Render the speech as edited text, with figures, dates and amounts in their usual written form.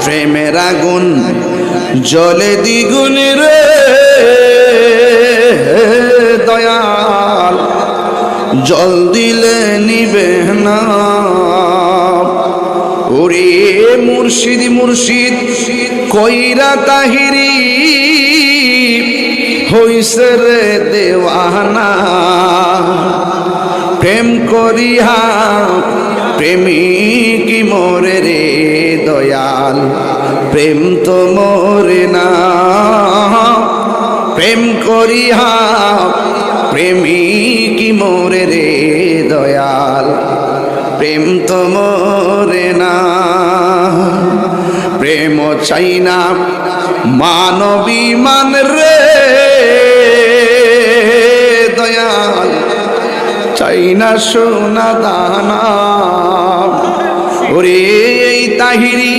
প্রেমের আগুন জ্বলে দ্বিগুণ রে দয়াল, জল দিলে নিবে না। ওরে মুর্শিদ মুর্শিদ কইরা তাহিরি হইছে রে দেওয়ানা, প্রেম করিয়া প্রেমিক মরে রে দয়াল, প্রেম তো মরে না। প্রেম করিয়া প্রেমিক মরে রে দয়াল, প্রেম তো মরে না। প্রেম চাই না মানবী মান রে দয়াল, চাই না সোনা দানা। ওরে এই তাহিরি